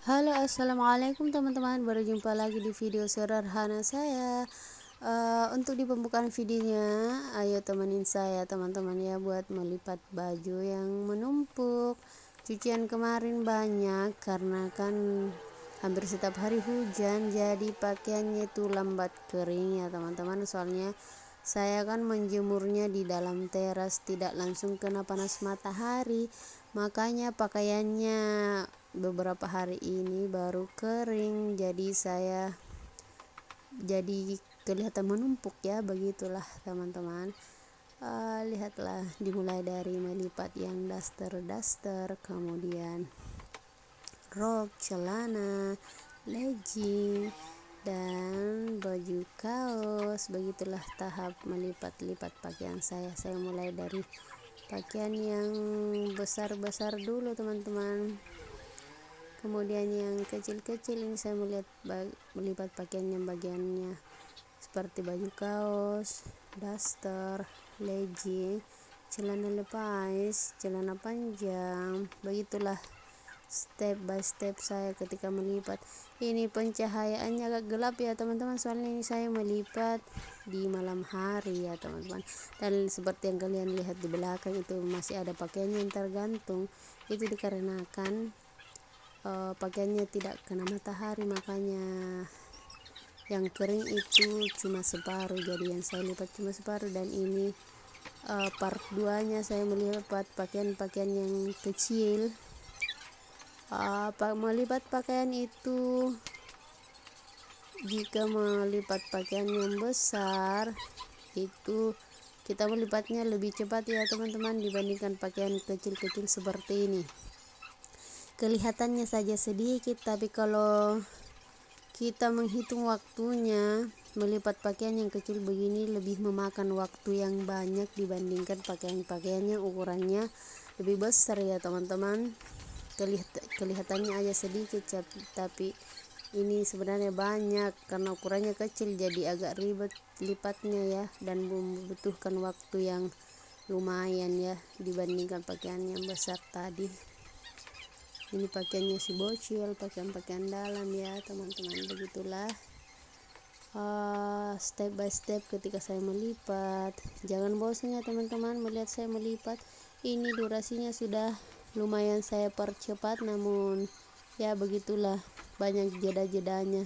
Halo, assalamualaikum teman-teman. Berjumpa lagi di video sederhana saya. Untuk di pembukaan videonya, ayo temenin saya teman-teman ya buat melipat baju yang menumpuk. Cucian kemarin banyak karena kan hampir setiap hari hujan, jadi pakaiannya itu lambat kering ya teman-teman. Soalnya saya kan menjemurnya di dalam teras, tidak langsung kena panas matahari, makanya pakaiannya beberapa hari ini baru kering, jadi kelihatan menumpuk ya. Begitulah teman-teman. Lihatlah, dimulai dari melipat yang daster, kemudian rok, celana, legging, dan baju kaos. Begitulah tahap melipat-lipat pakaian saya mulai dari pakaian yang besar-besar dulu teman-teman, kemudian yang kecil-kecil ini saya melipat pakaian yang bagiannya seperti baju kaos, daster, legging, celana lepas, celana panjang. Begitulah step by step saya ketika melipat. Ini pencahayaannya agak gelap ya teman-teman, soalnya ini saya melipat di malam hari ya teman-teman. Dan seperti yang kalian lihat di belakang itu masih ada pakaian yang tergantung. Itu dikarenakan pakaiannya tidak kena matahari, makanya yang kering itu cuma separuh, jadi yang saya lipat cuma separuh. Dan ini part 2 nya, saya melipat pakaian-pakaian yang kecil. Melipat pakaian itu, jika melipat pakaian yang besar itu kita melipatnya lebih cepat ya teman-teman dibandingkan pakaian kecil-kecil seperti ini. Kelihatannya saja sedikit, tapi kalau kita menghitung waktunya, melipat pakaian yang kecil begini lebih memakan waktu yang banyak dibandingkan pakaian-pakaian yang ukurannya lebih besar ya teman-teman. Kelihatannya aja sedikit, tapi ini sebenarnya banyak karena ukurannya kecil, jadi agak ribet lipatnya ya, dan membutuhkan waktu yang lumayan ya dibandingkan pakaian yang besar tadi. Ini pakaiannya si bocil, pakaian-pakaian dalam ya teman-teman. Begitulah step by step ketika saya melipat. Jangan bosan ya teman-teman melihat saya melipat. Ini durasinya sudah lumayan saya percepat, namun ya begitulah, banyak jeda-jedanya.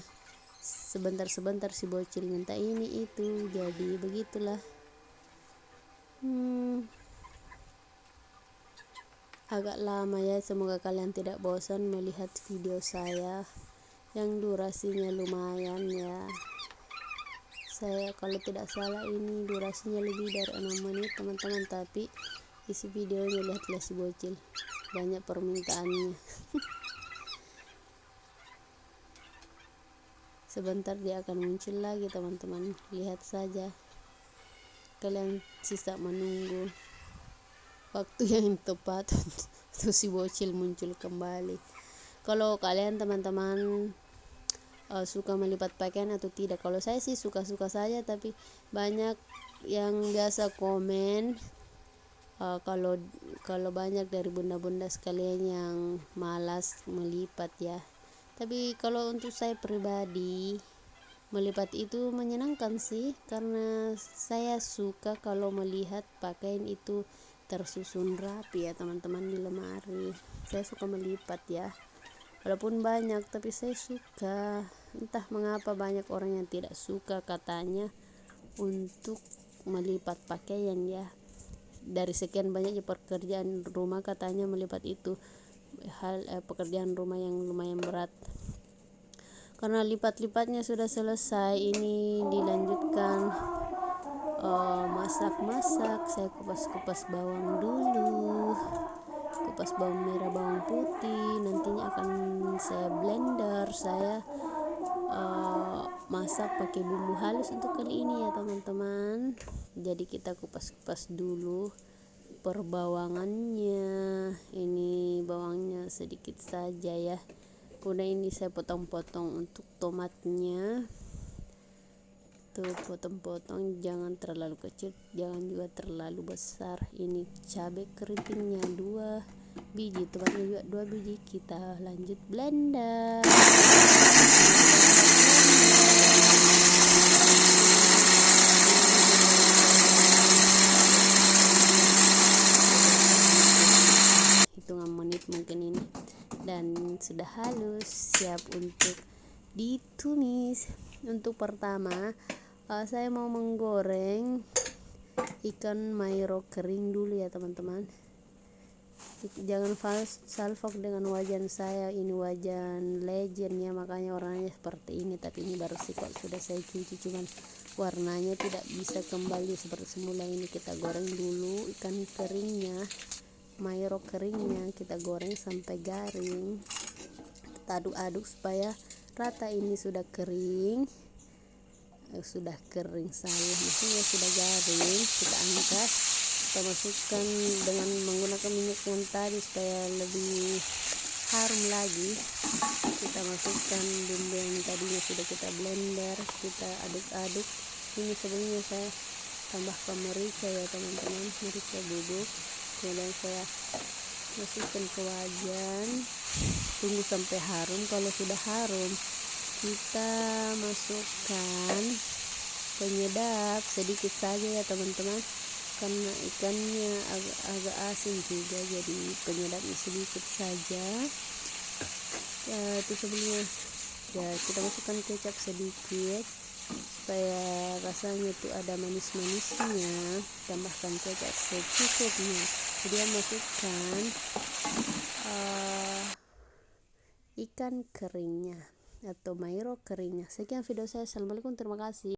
Sebentar-sebentar si bocil minta ini itu, jadi begitulah. Agak lama ya, semoga kalian tidak bosan melihat video saya yang durasinya lumayan ya. Saya kalau tidak salah ini durasinya lebih dari 6 menit teman-teman, tapi isi videonya lihatlah si bocil, banyak permintaannya. Sebentar dia akan muncul lagi teman-teman, lihat saja, kalian sisa menunggu waktu yang tepat untuk si bocil muncul kembali. Kalau kalian teman-teman suka melipat pakaian atau tidak? Kalau saya sih suka-suka saja, tapi banyak yang biasa komen kalau banyak dari bunda-bunda sekalian yang malas melipat ya. Tapi kalau untuk saya pribadi, melipat itu menyenangkan sih, karena saya suka kalau melihat pakaian itu tersusun rapi ya teman-teman di lemari. Saya suka melipat ya, walaupun banyak, tapi saya suka. Entah mengapa banyak orang yang tidak suka katanya untuk melipat pakaian ya. Dari sekian banyaknya pekerjaan rumah, katanya melipat itu pekerjaan rumah yang lumayan berat. Karena lipat-lipatnya sudah selesai, ini dilanjutkan masak-masak. Saya kupas-kupas bawang dulu, kupas bawang merah, bawang putih, nantinya akan saya blender. Saya masak pakai bumbu halus untuk kali ini ya teman-teman. Jadi kita kupas-kupas dulu perbawangannya. Ini bawangnya sedikit saja ya. Kemudian ini saya potong-potong untuk tomatnya. Tuh, potong-potong, jangan terlalu kecil, jangan juga terlalu besar. Ini cabai keritingnya 2, biji, tomatnya juga 2 biji. Kita lanjut blender. Hitungan menit mungkin ini, dan sudah halus, siap untuk ditumis. Untuk pertama saya mau menggoreng ikan mairo kering dulu ya teman-teman. Jangan salfok dengan wajan saya, ini wajan legend ya, makanya warnanya seperti ini. Tapi ini baru sih kok, sudah saya cuci, cuman warnanya tidak bisa kembali seperti semula. Ini kita goreng dulu ikan keringnya, mairo keringnya kita goreng sampai garing. Kita aduk-aduk supaya rata. Ini sudah kering, maksudnya sudah garing. Kita angkat, kita masukkan dengan menggunakan minyak yang tadi supaya lebih harum lagi. Kita masukkan bumbu yang tadinya sudah kita blender, kita aduk-aduk. Ini sebelumnya saya tambahkan merica ya teman-teman, merica bubuk. Kemudian saya masukkan ke wajan, tunggu sampai harum. Kalau sudah harum, kita masukkan penyedap sedikit saja ya teman-teman, karena ikannya agak asin juga, jadi penyedapnya sedikit saja. Itu sebelumnya ya, kita masukkan kecap sedikit supaya rasanya itu ada manis-manisnya. Tambahkan kecap secukupnya. Kemudian masukkan ikan keringnya atau mairo keringnya. Sekian video saya, assalamualaikum, terima kasih.